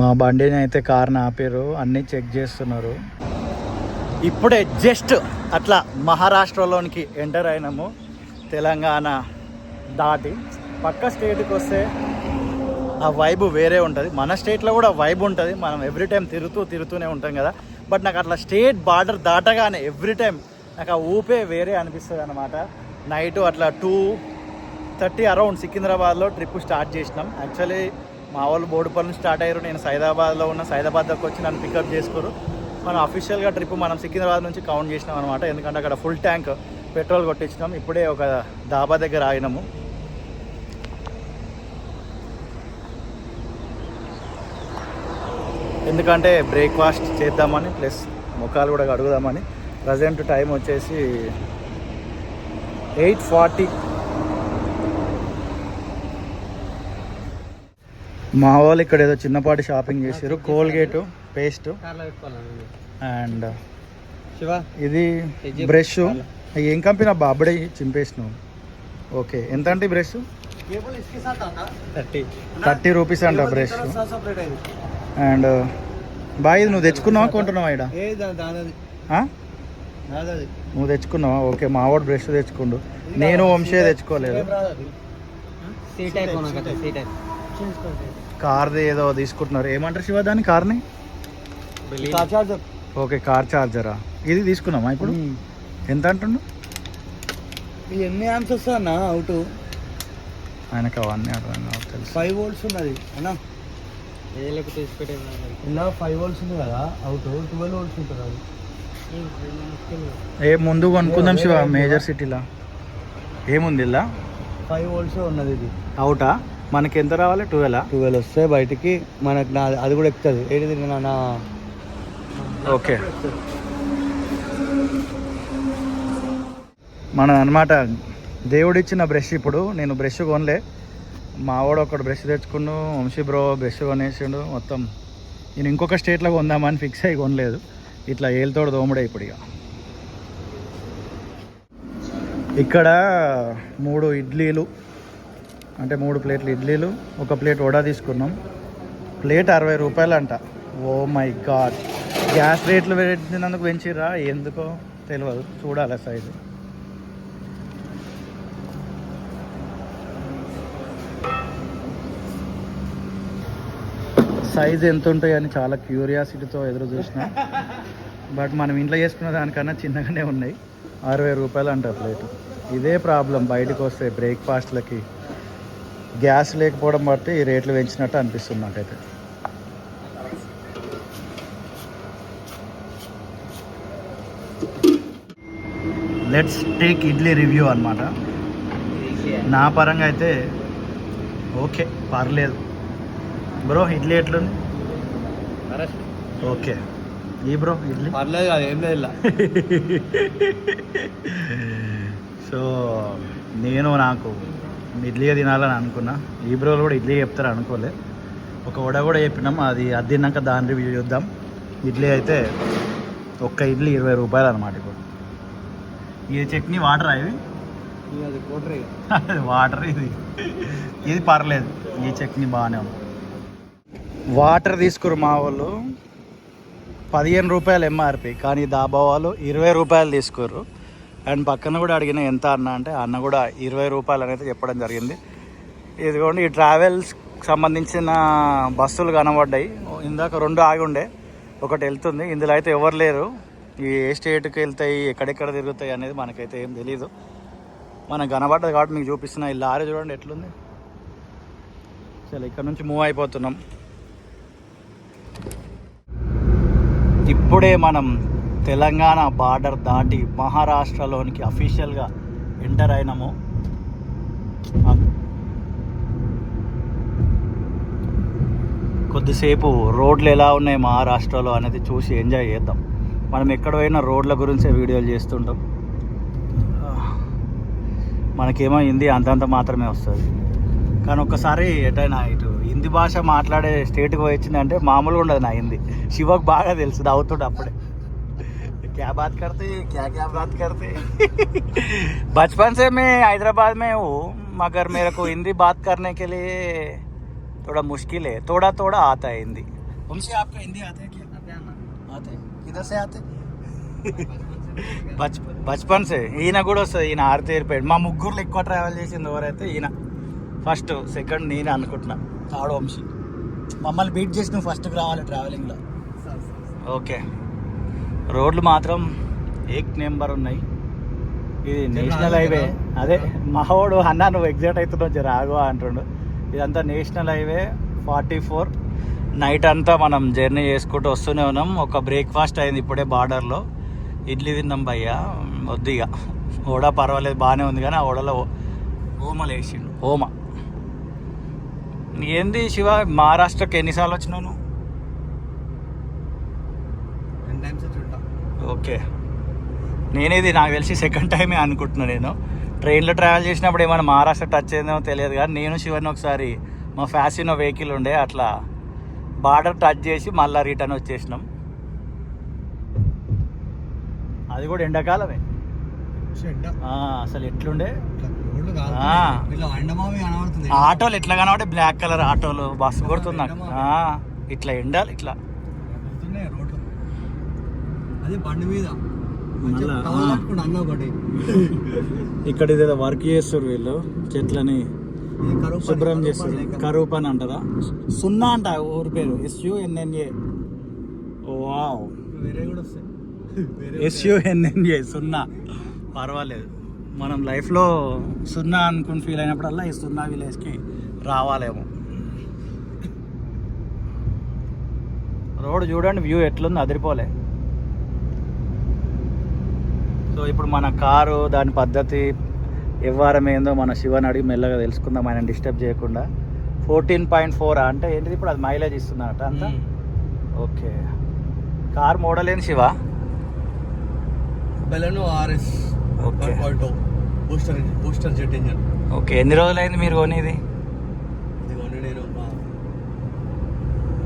మా బండిని అయితే కార్ని ఆపారు, అన్నీ చెక్ చేస్తున్నారు. ఇప్పుడే జస్ట్ అట్లా మహారాష్ట్రలోనికి ఎంటర్ అయినాము. తెలంగాణ దాటి పక్క స్టేట్కి వస్తే ఆ వైబ్ వేరే ఉంటుంది. మన స్టేట్లో కూడా వైబ్ ఉంటుంది, మనం ఎవ్రీ టైం తిరుగుతూనే ఉంటాం కదా. బట్ నాకు అట్లా స్టేట్ బార్డర్ దాటగానే ఎవ్రీ టైం నాకు ఆ ఊపే వేరే అనిపిస్తుంది అనమాట. నైట్ అట్లా 2:30 అరౌండ్ సికింద్రాబాద్లో ట్రిప్ స్టార్ట్ చేసినాం. యాక్చువల్లీ మా వాళ్ళు బోడుపల్లి స్టార్ట్ అయ్యారు, నేను సైదాబాద్లో ఉన్న సైదాబాద్ దగ్గర వచ్చి నన్ను పికప్ చేసుకోరు. మనం అఫీషియల్గా ట్రిప్ మనం సికింద్రాబాద్ నుంచి కౌంట్ చేసినాం అనమాట. ఎందుకంటే అక్కడ ఫుల్ ట్యాంక్ పెట్రోల్ కొట్టించినాం. ఇప్పుడే ఒక డాబా దగ్గర ఆగినాము. ఎందుకంటే బ్రేక్ఫాస్ట్ చేద్దామని ప్లస్ ముఖాలు కూడా కడుగుదామని. ప్రజెంట్ టైం వచ్చేసి 8:40. మా వాళ్ళు ఇక్కడ ఏదో చిన్నపాటి షాపింగ్ చేశారు. కోల్గేటు పేస్ట్ అండ్ ఇది బ్రష్. ఏం కంపెనీ అబ్బా, అప్పుడే చింపేసినావు. ఓకే, ఎంత అంటే బ్రష్? 30 రూపీస్ అంట బ్రష్. అండ్ బాయ్, నువ్వు తెచ్చుకున్నావా కొంటున్నావా? ఇక్కడ నువ్వు తెచ్చుకున్నావా? ఓకే, మావాడు బ్రష్ తెచ్చుకుండు, నేను వంశీ తెచ్చుకోలేదు. కార్ది ఏదో తీసుకుంటున్నారు, ఏమంటారు శివ దాన్ని? కార్ని ఓకే, కార్ చార్జరా. ఇది తీసుకున్నామా ఇప్పుడు? ఎంత అంటుండు? ఎన్ని ఆమ్స్ వస్తా అన్న అవుట్? ఆయనకు అవన్నీ అర్థం తెలుసు. 5 volts ఉన్నది అన్న, ఇలా 5 volts ఉంది కదా అవుట్, 12 volts ఉంటుంది అది. ఏ ముందు కొనుక్కుందాం శివ, మేజర్ సిటీలా ఏముంది ఇలా 5 volts ఉన్నది. ఇది అవుటా? మనకి ఎంత రావాలి? 12 వస్తే బయటికి మనకు అది కూడా ఎక్కుతుంది. ఏంటిది నా ఓకే, మన అనమాట దేవుడిచ్చిన బ్రష్. ఇప్పుడు నేను బ్రష్ కొనలే, మావాడు ఒకడు బ్రష్ తెచ్చుకుండు, వంశీ బ్రో బ్రష్ కొనేసిండు. మొత్తం నేను ఇంకొక స్టేట్లో కొందామని ఫిక్స్ అయ్యి కొనలేదు. ఇట్లా ఏళ్ళతోడు దోముడే ఇప్పుడు. ఇక ఇక్కడ 3 ఇడ్లీలు అంటే 3 ప్లేట్లు ఇడ్లీలు, 1 ప్లేట్ వడ తీసుకున్నాం. ప్లేట్ 60 రూపాయలు అంట. ఓ మై గాడ్, గ్యాస్ రేట్లు పెట్టినందుకు పెంచిర్రా ఎందుకో తెలియదు, చూడాలి సైజు. సైజు ఎంత ఉంటాయని చాలా క్యూరియాసిటీతో ఎదురు చూసిన. బట్ మనం ఇంట్లో చేసుకున్న దానికన్నా చిన్నగానే ఉన్నాయి. 60 రూపాయలు అంట ప్లేట్. ఇదే ప్రాబ్లం బయటకు వస్తే బ్రేక్ఫాస్ట్లకి గ్యాస్ లేకపోవడం బట్టి ఈ రేట్లు పెంచినట్టు అనిపిస్తుంది నాకైతే. లెట్స్ టేక్ ఇడ్లీ రివ్యూ అనమాట. నా పరంగా అయితే ఓకే, పర్లేదు. బ్రో ఇడ్లీ ఎట్లుంది? ఓకే, ఈ బ్రో ఇడ్లీ పర్లేదు, అది ఏం లేదు. సో నాకు ఇడ్లీ తినాలని అనుకున్నా. ఈ బ్రోలు కూడా ఇడ్లీ చెప్తారు అనుకోలే. ఒక వడ కూడా చెప్పినాం, అది తిన్నాక దాని రివ్యూ చూద్దాం. ఇడ్లీ అయితే ఒక్క ఇడ్లీ 20 రూపాయలు అనమాట. ఇప్పుడు ఇది చట్నీ వాటర్ అవి వాటర్, ఇది పర్లేదు, ఈ చట్నీ బాగానే ఉంది. వాటర్ తీసుకురు మా వాళ్ళు 15 రూపాయలు ఎంఆర్పి, కానీ దాబా వాళ్ళు 20 రూపాయలు తీసుకుర్రు. అండ్ పక్కన కూడా అడిగిన ఎంత అన్న అంటే అన్న కూడా 20 రూపాయలు అనేది చెప్పడం జరిగింది. ఇదిగోండి, ఈ ట్రావెల్స్ సంబంధించిన బస్సులు కనబడ్డాయి. ఇందాక 2 ఆగి ఉండే, ఒకటి వెళ్తుంది. ఇందులో అయితే ఎవరు లేరు. ఏ స్టేట్కి వెళ్తాయి, ఎక్కడెక్కడ తిరుగుతాయి అనేది మనకైతే ఏం తెలీదు. మనకు కనబడ్డది కాబట్టి మీకు చూపిస్తున్నా. ఈ లారీ చూడండి ఎట్లుంది. సరే, ఇక్కడ నుంచి మూవ్ అయిపోతున్నాం. ఇప్పుడే మనం తెలంగాణ బార్డర్ దాటి మహారాష్ట్రలోనికి అఫీషియల్గా ఎంటర్ అయినాము. కొద్దిసేపు రోడ్లు ఎలా ఉన్నాయి మహారాష్ట్రలో అనేది చూసి ఎంజాయ్ చేద్దాం. మనం ఎక్కడ పోయినా రోడ్ల గురించే వీడియోలు చేస్తుంటాం. మనకేమో హిందీ అంతంత మాత్రమే వస్తుంది. కానీ ఒక్కసారి ఎటైనా ఇటు హిందీ భాష మాట్లాడే స్టేట్కి పోయి వచ్చిందంటే మామూలుగా ఉండదు నా హిందీ. శివకు బాగా తెలుసు, అవుతుండే అప్పుడే. क्या बात करते, क्या बात करते। बचपन से मैं हैदराबाद में हूँ, मगर मेरे को हिंदी बात करने के लिए थोड़ा मुश्किल है. थोड़ा आता है हिंदी. వంశీ आपको हिंदी आते हैं क्या? आते हैं किधर से आते? బచ్పన్ సే ఈయన కూడా వస్తుంది. ఈయన ఆరితేరిపోయాడు. మా ముగ్గురులో ఎక్కువ ట్రావెల్ చేసింది ఎవరైతే ఈయన. ఫస్ట్ సెకండ్ నేను అనుకుంటున్నా, థర్డ్ వంశీ. మమ్మల్ని బీట్ చేసి నువ్వు ఫస్ట్కి రావాలి ట్రావెలింగ్లో. ఓకే, రోడ్లు మాత్రం ఏక్ నెంబర్ ఉన్నాయి. ఇది నేషనల్ హైవే. అదే మావాడు అన్న నువ్వు ఎగ్జాక్ట్ అవుతున్నావు జర ఆగు అంటుండు. ఇదంతా నేషనల్ హైవే 44. నైట్ అంతా మనం జర్నీ చేసుకుంటూ వస్తూనే ఉన్నాం. ఒక బ్రేక్ఫాస్ట్ అయింది ఇప్పుడే బార్డర్లో. ఇడ్లీ తిన్నాం భయ్యా. వద్దు ఇక ఓడ పర్వాలేదు బాగానే ఉంది, కానీ ఆ ఓడలో ఓమలు వేసిండు. ఓమ ఏంది శివ, మహారాష్ట్రకి ఎన్నిసార్లు వచ్చినావు నువ్వు? 10 times వచ్చుంటా. ఓకే, నేనేది నాకు తెలిసి సెకండ్ టైమే అనుకుంటున్నా. నేను ట్రైన్లో ట్రావెల్ చేసినప్పుడు ఏమైనా మహారాష్ట్ర టచ్ అయిందేమో తెలియదు, కానీ నేను శివని ఒకసారి మా ఫ్యాసినో వెహికల్ ఉండే అట్లా బార్డర్ టచ్ చేసి మళ్ళీ రిటర్న్ వచ్చేసినాం. అది కూడా ఎండాకాలమే. అసలు ఎట్లుండే ఆటోలు ఎట్లా కనబడే, బ్లాక్ కలర్ ఆటోలు. బస్సు కొడుతుంది నాకు. ఇట్లా ఎండాలి ఇట్లా బండి మీద ఇక్కడ ఇదేదో వర్క్ చేస్తారు వీళ్ళు, చెట్లని శుభ్రం చేస్తారు. కరువు పని అంటారా? సున్నా అంట ఊరి పేరు, SUNNA. వావ్, SUNNA సున్నా. పర్వాలేదు, మనం లైఫ్లో సున్నా అనుకుని ఫీల్ అయినప్పుడల్లా ఈ సున్నా విలేజ్కి రావాలేమో. రోడ్ చూడండి, వ్యూ ఎట్లుంది, అదిరిపోలే. సో ఇప్పుడు మన కారు దాని పద్ధతి ఎవ్వారం ఏందో మన శివని అడిగి మెల్లగా తెలుసుకుందాం, ఆయన డిస్టర్బ్ చేయకుండా. 14.4 అంటే ఏంటిది ఇప్పుడు? అది మైలేజ్ ఇస్తుందట అంతా. ఓకే, కార్ మోడల్ ఏంటి Shiva? Baleno RS. Okay, booster jet engine. Okay, ఎన్ని రోజులైంది మీరు కొనేది? ఇది కొని నేను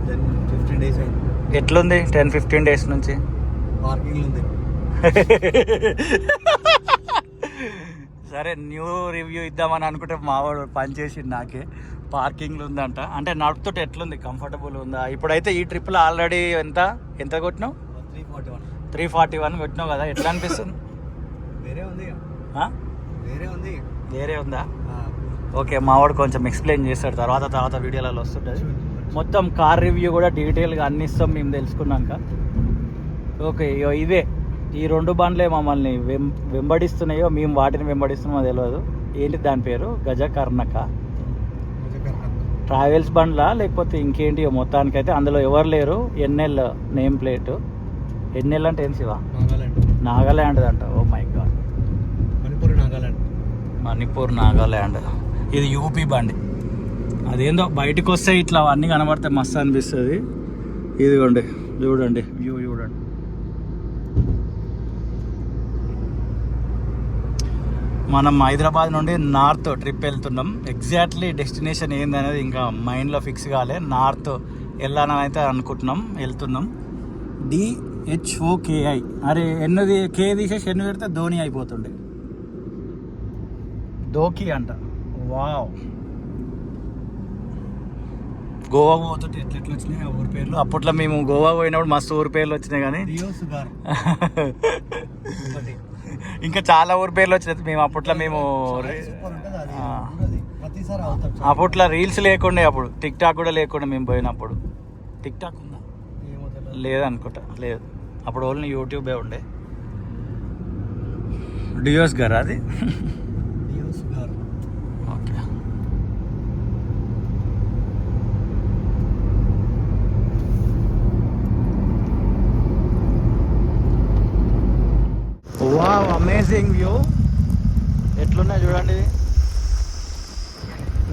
10-15 days అయింది. ఎట్లుంది 10-15 days నుంచి? పార్కింగ్ ఉంది. సరే, న్యూ రివ్యూ ఇద్దామని అనుకుంటే మావాడు పనిచేసి నాకే పార్కింగ్లు ఉందంట. అంటే నడుపుతుంటే ఎట్లుంది, కంఫర్టబుల్ ఉందా? ఇప్పుడైతే ఈ ట్రిప్లో ఆల్రెడీ ఎంత కొట్టినావు? 341 కొట్టినావు కదా, ఎట్లా అనిపిస్తుంది? వేరే ఉందా? ఓకే, మావాడు కొంచెం ఎక్స్ప్లెయిన్ చేస్తాడు తర్వాత వీడియోలలో వస్తుంటుంది. మొత్తం కార్ రివ్యూ కూడా డీటెయిల్గా అన్ని ఇస్తాం మేము తెలుసుకున్నాక. ఓకే, ఇవే ఈ 2 బండ్లే మమ్మల్ని వెంబడిస్తున్నాయో మేము వాటిని వెంబడిస్తున్నామో తెలియదు. ఏంటి దాని పేరు? గజకర్ణక ట్రావెల్స్ బండ్లా లేకపోతే ఇంకేంటి? మొత్తానికైతే అందులో ఎవరు లేరు. NL name plate. NL అంటే ఏం శివ? నాగాల్యాండ్ అంట. Oh my God, Manipur Nagaland. ఇది UP బండి. అదేందో బయటకు వస్తే ఇట్లా అన్నీ కనబడితే మస్తు అనిపిస్తుంది. ఇదిగోండి చూడండి, వ్యూ చూడండి. మనం హైదరాబాద్ నుండి నార్త్ ట్రిప్ వెళ్తున్నాం. ఎగ్జాక్ట్లీ డెస్టినేషన్ ఏందనేది ఇంకా మైండ్లో ఫిక్స్ కాలే. నార్త్ వెళ్ళాలని అయితే అనుకుంటున్నాం, వెళ్తున్నాం. DHOKI. అరే ఎన్నది కే తీసేసి ఎన్ని పెడితే ధోని అయిపోతుండే. ధోకి అంట. వావ్, గోవా పోతుంటే ఎట్లా వచ్చినాయి ఆ ఊరి పేర్లు. అప్పట్లో మేము గోవా పోయినప్పుడు మస్తు ఊరి పేర్లు వచ్చినాయి, కానీ ఇంకా చాలా ఊరి పేర్లు వచ్చినాయి. మేము అప్పట్లో అప్పట్లో రీల్స్ లేకుండే, అప్పుడు టిక్ టాక్ కూడా లేకుండా మేము పోయినప్పుడు. టిక్ టాక్ ఉందా? లేదనుకుంటా, లేదు. అప్పుడు ఓన్లీ యూట్యూబే ఉండే. డియోస్ గారా అది? Okay, wow, amazing view. ఎట్లున్నాయి చూడండి.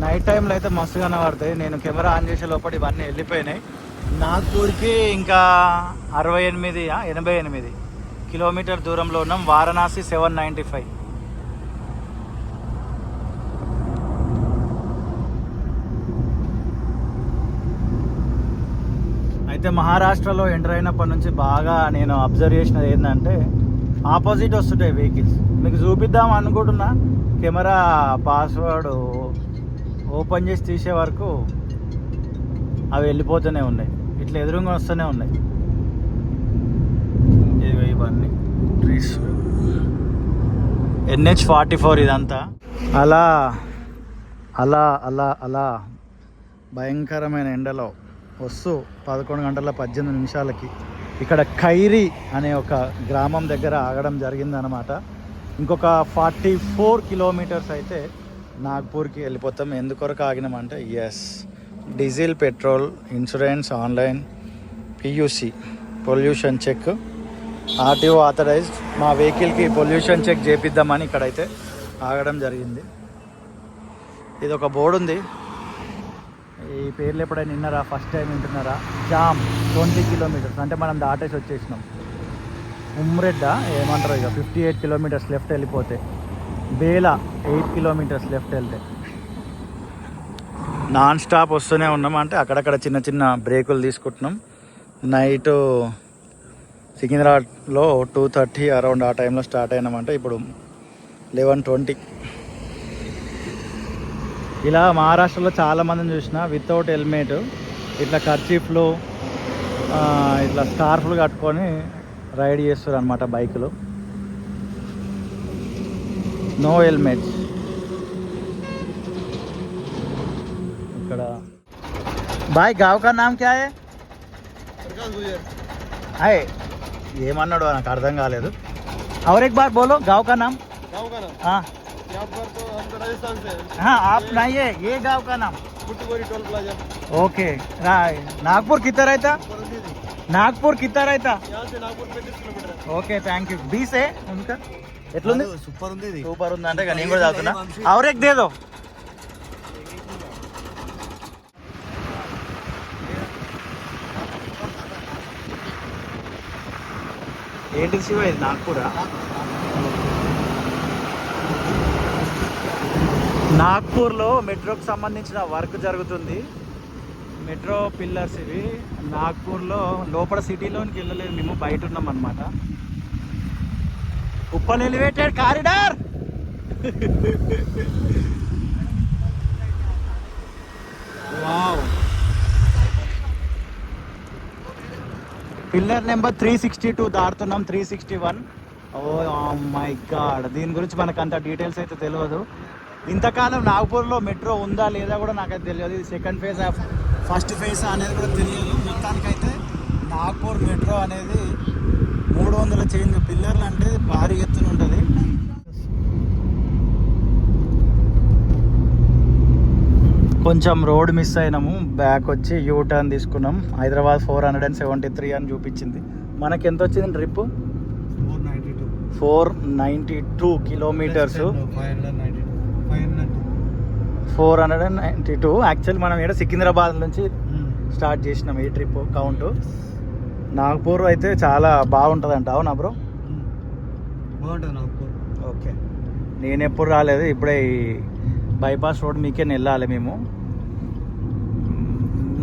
నైట్ టైంలో అయితే మస్తు కనబడతాయి. నేను కెమెరా ఆన్ చేసే లోపల ఇవన్నీ వెళ్ళిపోయినాయి. నాగ్పూర్కి ఇంకా 88 కిలోమీటర్ దూరంలో ఉన్నాం. వారణాసి 795. అయితే మహారాష్ట్రలో ఎంటర్ అయినప్పటి నుంచి బాగా నేను అబ్జర్వ్ చేసినది ఏంటంటే ఆపోజిట్ వస్తుంటాయి వెహికల్స్. మీకు చూపిద్దాం అనుకుంటున్నా, కెమెరా పాస్వర్డ్ ఓపెన్ చేసి తీసే వరకు అవి వెళ్ళిపోతూనే ఉన్నాయి. ఇట్లా ఎదురుగా వస్తూనే ఉన్నాయి ఇవన్నీ ట్రీస్. NH44 ఇదంతా. అలా అలా అలా అలా భయంకరమైన ఎండలో వస్తూ 11 గంటల 18 నిమిషాలకి ఇక్కడ ఖైరీ అనే ఒక గ్రామం దగ్గర ఆగడం జరిగిందనమాట. ఇంకొక 44 కిలోమీటర్స్ అయితే నాగ్పూర్కి వెళ్ళిపోతాం. ఎందుకొరకు ఆగినామంటే diesel, petrol, insurance, online, PUC pollution check, RTO authorised. మా వెహికల్కి పొల్యూషన్ చెక్ చేపిద్దామని ఇక్కడైతే ఆగడం జరిగింది. ఇది ఒక బోర్డు ఉంది. ఈ పేర్లు ఎప్పుడైనా విన్నారా? ఫస్ట్ టైం వింటున్నారా? జామ్ 20 కిలోమీటర్స్ అంటే మనం దాటేసి వచ్చేసినాం. ఉమ్రెడ్డ ఏమంటారు ఇక 58 కిలోమీటర్స్ లెఫ్ట్ వెళ్ళిపోతే. బేలా 8 కిలోమీటర్స్ లెఫ్ట్ వెళ్తే. నాన్ స్టాప్ వస్తూనే ఉన్నాం. అంటే అక్కడక్కడ చిన్న చిన్న బ్రేకులు తీసుకుంటున్నాం. నైట్ సికింద్రాబాద్లో 2:30 అరౌండ్ ఆ టైంలో స్టార్ట్ అయినామంటే ఇప్పుడు 11:20. ఇలా మహారాష్ట్రలో చాలామందిని చూసిన వితౌట్ హెల్మెట్ ఇట్లా కర్చీఫ్లు ఇట్లా స్కార్ఫ్లు కట్టుకొని రైడ్ చేస్తారు అనమాట బైకులు. No helmet. ఇక్కడ బాయ్ గావ్ కా నామ్ క్యా హై? ఏమన్నాడు నాకు అర్థం కాలేదు. और एक बार बोलो गाँव का नाम. गाँव का नाम हाँ यहाँ पर तो हम तो राजस्थान से हैं। हाँ आप नहीं है ये गाँव का नाम. Butibori toll plaza okay. Nagpur कितना रहता? नागपुर कितना रहता? यहाँ से नागपुर 35 किलोमीटर है। Okay thank you. 20 है उनका. ఎట్లుంది? సూపర్ ఉంది ఇది. సూపర్ ఉంది అంటే నేను కూడా చదువుతున్నా. और एक दे दो. ఏంటి శివ ఇది? నాగ్పూరా? నాగ్పూర్లో మెట్రోకి సంబంధించిన వర్క్ జరుగుతుంది. మెట్రో పిల్లర్స్ ఇవి. నాగ్పూర్లో లోపల సిటీలోనికి వెళ్ళలేదు, మేము బయట ఉన్నాం అనమాట. Uppal elevated corridor. Wow. Pillar number 362 దాటుతున్నాం. 361. Oh my God. దీని గురించి మనకు అంత డీటెయిల్స్ అయితే తెలియదు. ఇంతకాలం నాగ్పూర్లో మెట్రో ఉందా లేదా కూడా నాకైతే తెలియదు. ఇది second phase of first phase అనేది కూడా తెలియదు. మొత్తానికైతే నాగ్పూర్ మెట్రో అనేది 300 చేంజ్ పిల్లర్లు అంటే భారీ ఎత్తున ఉంటుంది. కొంచెం రోడ్ మిస్ అయినాము. బ్యాక్ వచ్చి యూ టర్న్ తీసుకున్నాం. హైదరాబాద్ 473 అని చూపించింది. మనకి ఎంత వచ్చింది ట్రిప్? 492 కిలోమీటర్స్. 492. యాక్చువల్లీ మనం ఇక్కడ సికింద్రాబాద్ నుంచి స్టార్ట్ చేసినాం ఈ ట్రిప్ కౌంట్. నాగ్పూర్ అయితే చాలా బాగుంటుంది అంట. అవునా బ్రో? బాగుంటుంది నాగ్పూర్. ఓకే. నేను ఎప్పుడు రాలేదు. ఇప్పుడే ఈ బైపాస్ రోడ్ మీకే వెళ్ళాలి మేము.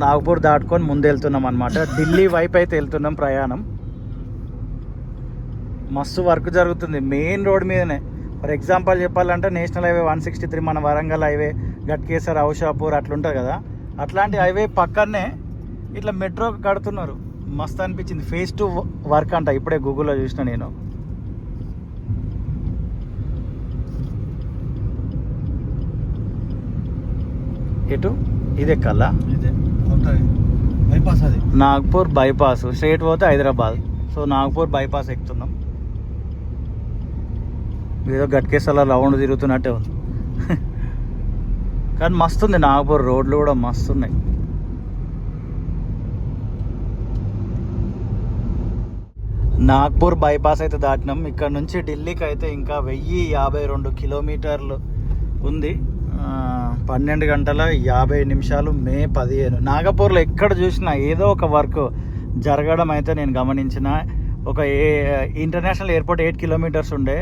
నాగ్పూర్ దాటుకొని ముందు వెళ్తున్నాం అనమాట. ఢిల్లీ వైపు అయితే వెళ్తున్నాం ప్రయాణం. మస్తు వర్క్ జరుగుతుంది మెయిన్ రోడ్ మీదనే. ఫర్ ఎగ్జాంపుల్ చెప్పాలంటే నేషనల్ హైవే 163 మన వరంగల్ హైవే, గట్కేసర్, ఔషాపూర్ అట్లుంటుంది కదా, అట్లాంటి హైవే పక్కనే ఇట్లా మెట్రో కడుతున్నారు. మస్తు అనిపించింది. ఫేజ్ 2 వర్క్ అంట. ఇప్పుడే గూగుల్లో చూసిన నేను. ఎటు ఇది ఎక్కాలా? బైపాస్ అది. నాగ్పూర్ బైపాస్ స్ట్రేట్ పోతే హైదరాబాద్. సో నాగ్పూర్ బైపాస్ ఎక్కుతున్నాం. ఏదో గట్కేసర్లో రౌండ్ తిరుగుతున్నట్టే ఉంది. కానీ మస్తు ఉంది నాగ్పూర్. రోడ్లు కూడా మస్తు ఉన్నాయి. నాగ్పూర్ బైపాస్ అయితే దాటినాం. ఇక్కడ నుంచి ఢిల్లీకి అయితే ఇంకా 1052 కిలోమీటర్లు ఉంది. 12 గంటల 50 నిమిషాలు. మే 15. నాగపూర్లో ఎక్కడ చూసినా ఏదో ఒక వర్క్ జరగడం అయితే నేను గమనించిన. ఒక ఇంటర్నేషనల్ ఎయిర్పోర్ట్ 8 కిలోమీటర్స్ ఉండే,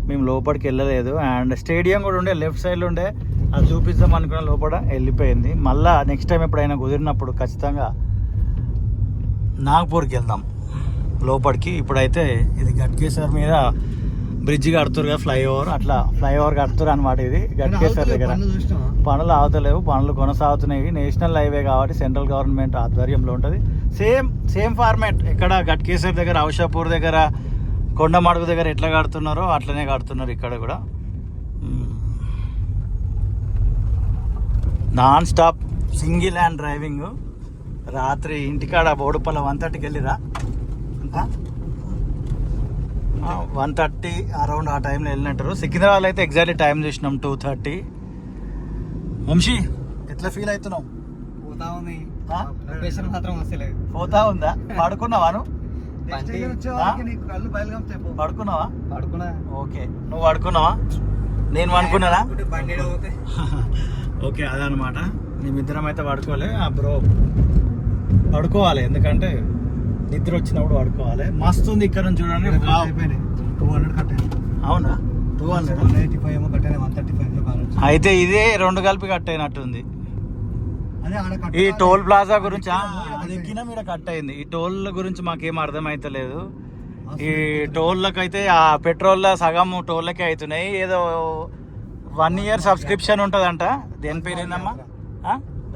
మేము లోపలికి వెళ్ళలేదు. అండ్ స్టేడియం కూడా ఉండే, లెఫ్ట్ సైడ్లో ఉండే. అది చూపిస్తాం అనుకున్న లోపల వెళ్ళిపోయింది. మళ్ళీ నెక్స్ట్ టైం ఎప్పుడైనా కుదిరినప్పుడు ఖచ్చితంగా నాగ్పూర్కి వెళ్దాం లోపలికి. ఇప్పుడైతే ఇది గట్కేసర్ మీద బ్రిడ్జ్ కడుతురు కదా, ఫ్లైఓవర్. అట్లా ఫ్లైఓవర్ కడుతురు అనమాట. ఇది గట్కేసర్ దగ్గర పనులు ఆగుతలేవు, పనులు కొనసాగుతున్నాయి. నేషనల్ హైవే కాబట్టి సెంట్రల్ గవర్నమెంట్ ఆధ్వర్యంలో ఉంటుంది. సేమ్ ఫార్మాట్ ఇక్కడ గట్కేసర్ దగ్గర, ఔషాపూర్ దగ్గర, కొండమడుగు దగ్గర ఎట్లా కడుతున్నారో అట్లనే కడుతున్నారు ఇక్కడ కూడా. Non stop single hand driving. రాత్రి ఇంటికాడ బోడుపల్ల 1:30కి వెళ్ళిరా, ఇంకా 1:30 అరౌండ్ ఆ టైంలో వెళ్ళినట్టారు. సికింద్రాబాద్ అయితే ఎగ్జాక్ట్లీ టైం చూసినాం 2:30. వంశీ ఎట్లా ఫీల్ అవుతున్నావు? పోతా ఉంది, ఆ? లొకేషన్ మాత్రం వస్తలేదు. పోతా ఉందా? పడుకున్నావా నువ్వు? కళ్ళు బయలుగాపుతాయి. పడుకున్నావా? పడుకున్నా. ఓకే, నువ్వు పడుకున్నావా? నేను పడుకున్నానా? బండి పోతే ఓకే, అదనమాట. మేమిద్దరం అయితే పడుకోలే. ఆ బ్రో పడుకోవాలి, ఎందుకంటే నిద్ర వచ్చినప్పుడు పడుకోవాలి. మస్తు ఉంది ఇక్కడ నుంచి చూడండి. 200 కట్టాను. అవునా? 200 185 ఏమో కట్టాను, 135 బ్యాలెన్స్. అయితే ఇదే 2 కలిపి కట్ అయినట్టుంది. అదే ఆడ ఈ టోల్ ప్లాజా గురించి అది ఎక్కినా మీద కట్ అయింది. ఈ టోల్ గురించి మాకేం అర్థమైతలేదు. ఈ టోళ్ళకి అయితే ఆ పెట్రోల్ సగం టోళ్ళకే అవుతున్నాయి. ఏదో 1 year సబ్స్క్రిప్షన్ ఉంటుందంట. దేని పేరు ఏందమ్మా?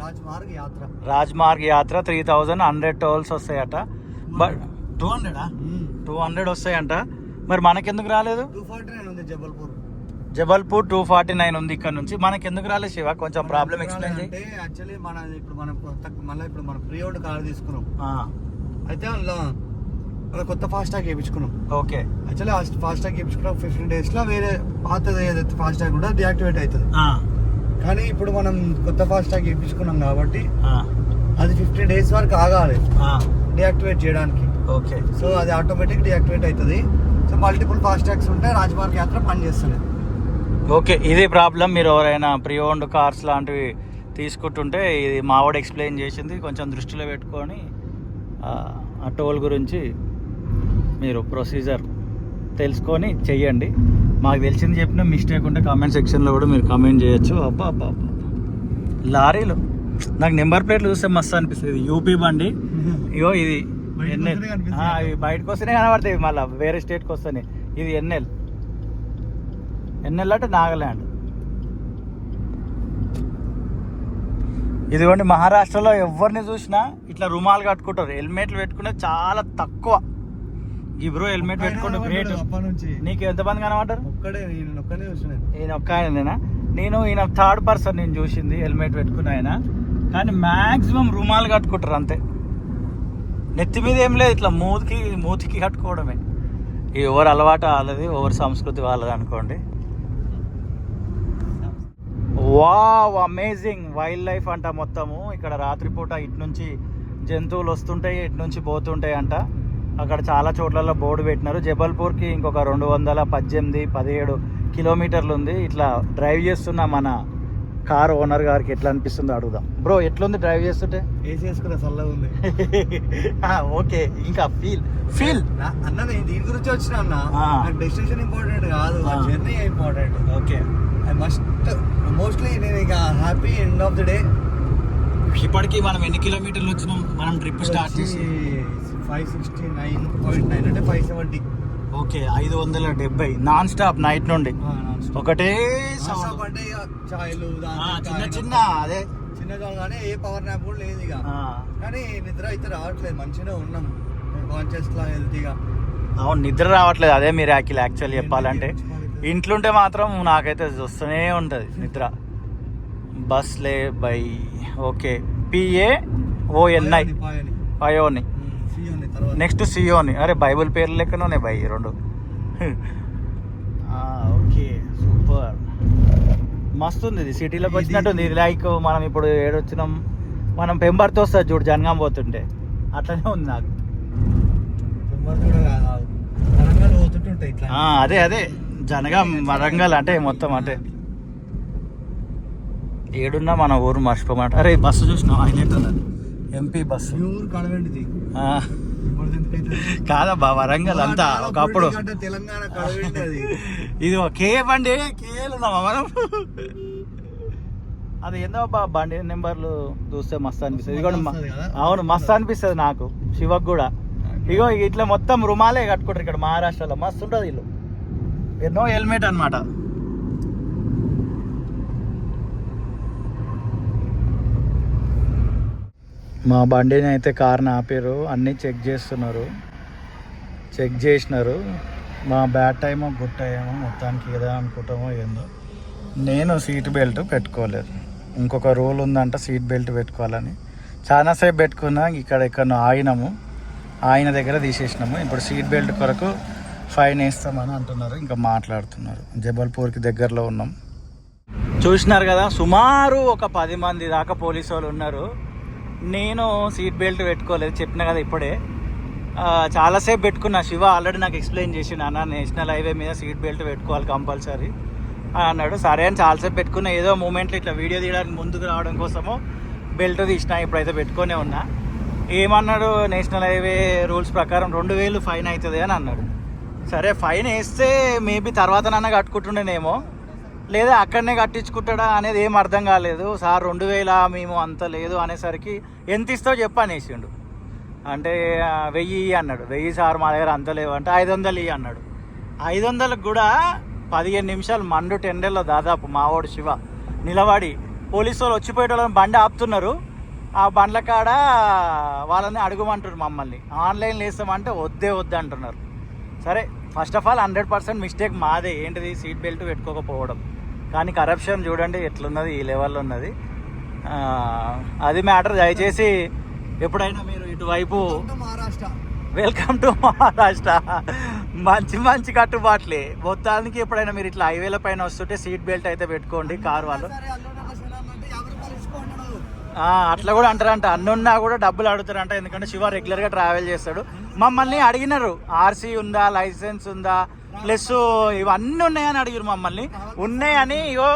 రాజ్మార్గ్ యాత్ర. రాజ్మార్గ్ యాత్ర 3100 టోల్స్ వస్తాయట. బట్ 200 వస్తాయంట. మరి మనకెందుకు రాలేదు? 249 ఉంది జబల్పూర్. జబల్పూర్ 249 ఉంది ఇక్కడ నుంచి. మనకెందుకు రాలేదు శివ? కొంచెం ప్రాబ్లం ఎక్స్ప్లెయిన్ చేయి. అంటే యాక్చువల్లీ ఇప్పుడు మనం ప్రీ ఓల్డ్ కార్ తీసుకున్నాం. అయితే అందులో కొత్త ఫాస్ట్ ట్యాగ్ వేయించుకున్నాం. ఓకే, యాక్చువల్లీ ఫాస్ట్ ట్యాగ్ వేయించుకున్నాం 15 days లో వేరే పాతది ఏదైతే ఫాస్ట్ ట్యాగ్ కూడా డియాక్టివేట్ అవుతుంది. కానీ ఇప్పుడు మనం కొత్త ఫాస్ట్ ట్యాగ్ వేయించుకున్నాం కాబట్టి అది 15 days వరకు ఆగాలి డియాక్టివేట్ చేయడానికి. ఓకే, సో అది ఆటోమేటిక్ డియాక్టివేట్ అవుతుంది. సో మల్టిపుల్ ఫాస్ట్ ట్యాగ్స్ ఉంటే రాజ్మార్గ్ యాత్ర పనిచేస్తుంది. ఓకే, ఇది ప్రాబ్లం. మీరు ఎవరైనా ప్రీ ఓన్డ్ కార్స్ లాంటివి తీసుకుంటుంటే ఇది మావాడు ఎక్స్ప్లెయిన్ చేసింది. కొంచెం దృష్టిలో పెట్టుకొని ఆ టోల్ గురించి మీరు ప్రొసీజర్ తెలుసుకొని చెయ్యండి. మాకు తెలిసింది చెప్పిన మిస్టేక్ ఉంటే కామెంట్ సెక్షన్లో కూడా మీరు కామెంట్ చేయొచ్చు. అబ్బా అబ్బా అబ్బా, లారీలు నాకు నెంబర్ ప్లేట్లు చూస్తే మస్తు అనిపిస్తుంది. యూపీ బండి. ఇగో ఇది ఎన్ఎల్. ఇవి బయటకు వస్తేనే కనబడతాయి, మళ్ళీ వేరే స్టేట్కి వస్తాయి. ఇది ఎన్ఎల్ అంటే నాగాల్యాండ్. ఇదిగోండి, మహారాష్ట్రలో ఎవరిని చూసినా ఇట్లా రుమాలు కట్టుకుంటారు. హెల్మెట్లు పెట్టుకునే చాలా తక్కువ. ఈ బ్రో హెల్మెట్ పెట్టుకుంటే గ్రేట్. నీకు ఎంతమంది కనబడ్డారు? ఈయన ఒక్క ఆయననేనా? ఈయన 3rd person నేను చూసింది హెల్మెట్ పెట్టుకున్న ఆయన. కానీ మ్యాక్సిమం రుమాలు కట్టుకుంటారు అంతే. నెత్తి మీద ఏం లేదు, ఇట్లా మూతికి కట్టుకోవడమే. ఎవరు అలవాటు వాళ్ళది, ఎవరి సంస్కృతి వాళ్ళది అనుకోండి. వావ్, అమేజింగ్ వైల్డ్ లైఫ్ అంట మొత్తము. ఇక్కడ రాత్రిపూట ఇటు నుంచి జంతువులు వస్తుంటాయి, ఇటు నుంచి పోతుంటాయి అంట. అక్కడ చాలా చోట్లలో బోర్డు పెట్టినారు. జబల్పూర్కి ఇంకొక 218-17 కిలోమీటర్లు ఉంది. ఇట్లా డ్రైవ్ చేస్తున్న మన కార్ ఓనర్ గారికి ఎట్లా అనిపిస్తుందో అడుగుదాం. బ్రో ఎట్లుంది డ్రైవ్ చేస్తుంటే? ఏసీ వేసుకున్న చల్లగా ఉంది. ఓకే, ఇంకా ఫీల్ అన్న నేను దీని గురించి వచ్చిన అన్న. డెస్టినేషన్ ఇంపార్టెంట్ కాదు, journey important. Okay, I mostly నేను ఇక happy end of the day. ఇప్పటికి మనం ఎన్ని కిలోమీటర్లు వచ్చినాం? మనం ట్రిప్ స్టార్ట్ చేసి 569.9 అంటే 570. ఓకే, 570 నాన్ స్టాప్ నైట్ నుండి ఒకటే అంటే చాయ్లు చిన్న అదే చిన్న కానీ ఏ పవర్ నాప్ కూడా లేదు ఇక. కానీ నిద్ర అయితే రావట్లేదు, మంచిగా ఉన్నాం కాన్షియస్ లా హెల్తీగా. అవును, నిద్ర రావట్లేదు. అదే మీరు యాక్చువల్ చెప్పాలంటే. ఇంట్లుంటే మాత్రం నాకైతే వస్తూనే ఉంటుంది నిద్ర. బస్లే బై. Okay, PAONI Paoni, next Seoni. అరే బైబుల్ పేర్లు లెక్కనే బై 2. ఓకే, సూపర్, మస్తు ఉంది. ఇది సిటీలోకి వచ్చినట్టుంది. ఇది లైక్ మనం ఇప్పుడు ఏడొచ్చినాం, మనం పెంబర్తో వస్తుంది చూడు జనగాం పోతుంటే, అట్లనే ఉంది నాకు. అదే జనగాం వరంగల్ అంటే మొత్తం అంటే ఏడున్నా మన ఊరు మర్చిపోమాట. అరే బస్సు చూసినావు? హైలైట్ ఉన్నది MP బస్సు. కాదబ్బా, వరంగల్ అంతా ఒకప్పుడు తెలంగాణ. ఇది కే బండి, కేలున్నామా మనం? అది ఏందో బండి నెంబర్లు చూస్తే మస్తు అనిపిస్తుంది. ఇది కూడా అవును, మస్తు అనిపిస్తుంది నాకు, శివకు కూడా. ఇగో ఇట్లా మొత్తం రుమాలే కట్టుకుంటారు ఇక్కడ మహారాష్ట్రలో. మస్తు ఉంటుంది వీళ్ళు. ఎన్నో హెల్మెట్ అనమాట. మా బండిని అయితే కార్ని ఆపారు, అన్నీ చెక్ చేస్తున్నారు. చెక్ చేసినారు. మా బ్యాడ్ టైమో గుడ్ టైమో మొత్తానికి ఏదో అనుకుంటామో ఏందో. నేను సీట్ బెల్ట్ పెట్టుకోలేదు. ఇంకొక రూల్ ఉందంట సీట్ బెల్ట్ పెట్టుకోవాలని. చాలాసేపు పెట్టుకున్నా. ఇక్కడ ఆగినాము, ఆయన దగ్గర తీసేసినాము. ఇప్పుడు సీట్ బెల్ట్ కొరకు ఫైన్ వేస్తామని అంటున్నారు. ఇంకా మాట్లాడుతున్నారు. జబల్పూర్కి దగ్గరలో ఉన్నాం. చూసినారు కదా, సుమారు ఒక 10 మంది దాకా పోలీసు వాళ్ళు ఉన్నారు. నేను సీట్ బెల్ట్ పెట్టుకోలేదు, చెప్పిన కదా ఇప్పుడే. చాలాసేపు పెట్టుకున్నా. శివ ఆల్రెడీ నాకు ఎక్స్ప్లెయిన్ చేసిండు, అన్న నేషనల్ హైవే మీద సీట్ బెల్ట్ పెట్టుకోవాలి కంపల్సరీ అన్నాడు. సరే అని చాలాసేపు పెట్టుకున్నా. ఏదో మూమెంట్లో ఇట్లా వీడియో తీయడానికి ముందుకు రావడం కోసము బెల్ట్ తీసిన. ఇప్పుడైతే పెట్టుకునే ఉన్నా. ఏమన్నాడు, నేషనల్ హైవే రూల్స్ ప్రకారం 2000 ఫైన్ అవుతుంది అని అన్నాడు. సరే ఫైన్ వేస్తే మేబీ తర్వాత నన్ను కట్టుకుంటుండేనేమో, లేదా అక్కడనే కట్టించుకుంటాడా అనేది ఏం అర్థం కాలేదు. సార్ 2000 మేము అంత లేదు అనేసరికి ఎంత ఇస్తావు చెప్పనేసిండు. అంటే 1000 అన్నాడు. 1000 సార్ మా దగ్గర అంత లేవు అంటే 500 అన్నాడు. 500కు కూడా 15 నిమిషాలు మండు టెండర్లో దాదాపు మావాడు శివ నిలబడి పోలీసు వాళ్ళు వచ్చిపోయేటోళ్ళని బండి ఆపుతున్నారు. ఆ బండ్ల కాడ వాళ్ళని అడుగుమంటారు మమ్మల్ని. ఆన్లైన్లో వేస్తామంటే వద్దే అంటున్నారు. సరే ఫస్ట్ ఆఫ్ ఆల్ 100% మిస్టేక్ మాదే. ఏంటిది, సీట్ బెల్ట్ పెట్టుకోకపోవడం. కానీ కరప్షన్ చూడండి ఎట్లున్నది, ఈ లెవెల్లో ఉన్నది. అది మ్యాటర్. దయచేసి ఎప్పుడైనా మీరు ఇటువైపు వెల్కమ్ టు మహారాష్ట్ర. మంచి కట్టుబాట్లే మొత్తానికి. ఎప్పుడైనా మీరు ఇట్లా హైవేల పైన వస్తుంటే సీట్ బెల్ట్ అయితే పెట్టుకోండి. కార్ వాళ్ళు అట్లా కూడా అంటారంట. అన్నున్నా కూడా డబ్బులు అడుగుతారంట. ఎందుకంటే శివ రెగ్యులర్గా ట్రావెల్ చేస్తాడు. మమ్మల్ని అడిగినారు, ఆర్సీ ఉందా, లైసెన్స్ ఉందా, ప్లస్ ఇవన్నీ ఉన్నాయని అడిగారు మమ్మల్ని. ఉన్నాయని ఇగో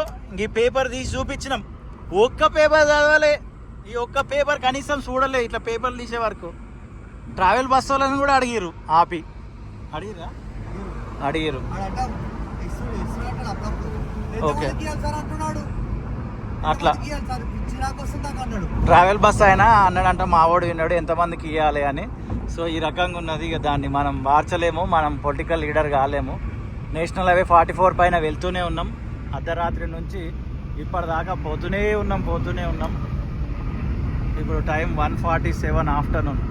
ఈ పేపర్ తీసి చూపించినాం. ఒక్క పేపర్ చదవలే, ఈ ఒక్క పేపర్ కనీసం చూడలే. ఇట్లా పేపర్లు తీసే వరకు ట్రావెల్ బస్ వాళ్ళని కూడా అడిగారు, ఆపి అడిగారు. ఓకే, అట్లా ట్రావెల్ బస్ అయినా అన్నాడంట. మావాడు విన్నాడు ఎంతమందికి ఇవ్వాలి అని. సో ఈ రకంగా ఉన్నది. ఇక దాన్ని మనం మార్చలేము, మనం పొలిటికల్ లీడర్ కాలేము. నేషనల్ హైవే 44 పైన వెళ్తూనే ఉన్నాం. అర్ధరాత్రి నుంచి ఇప్పటిదాకా పోతూనే ఉన్నాం. ఇప్పుడు టైం 1:47 ఆఫ్టర్నూన్.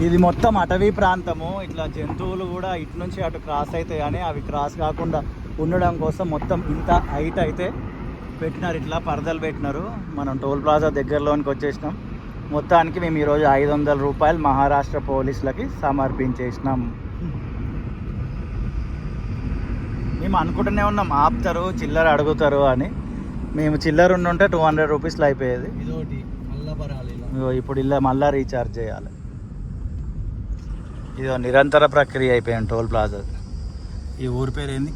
ఇది మొత్తం అటవీ ప్రాంతము. ఇట్లా జంతువులు కూడా ఇటు నుంచి అటు క్రాస్ అవుతాయి, కానీ అవి క్రాస్ కాకుండా ఉండడం కోసం మొత్తం ఇంత హైట్ అయితే పెట్టినారు. ఇట్లా పరదలు పెట్టినారు. మనం టోల్ ప్లాజా దగ్గరలోనికి వచ్చేసినాం. మొత్తానికి మేము ఈరోజు 500 రూపాయలు మహారాష్ట్ర పోలీసులకి సమర్పించేసినాం. మేము అనుకుంటూనే ఉన్నాం ఆపుతారు, చిల్లర అడుగుతారు అని. మేము చిల్లర ఉండుంటే 200 రూపీస్లో అయిపోయేది. ఇప్పుడు ఇలా మళ్ళీ రీఛార్జ్ చేయాలి. ఇదో నిరంతర ప్రక్రియ అయిపోయింది టోల్ ప్లాజా. ఈ ఊరి పేరు ఏంది,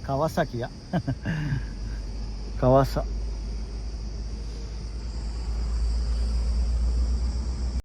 KHAWASA కవాసా.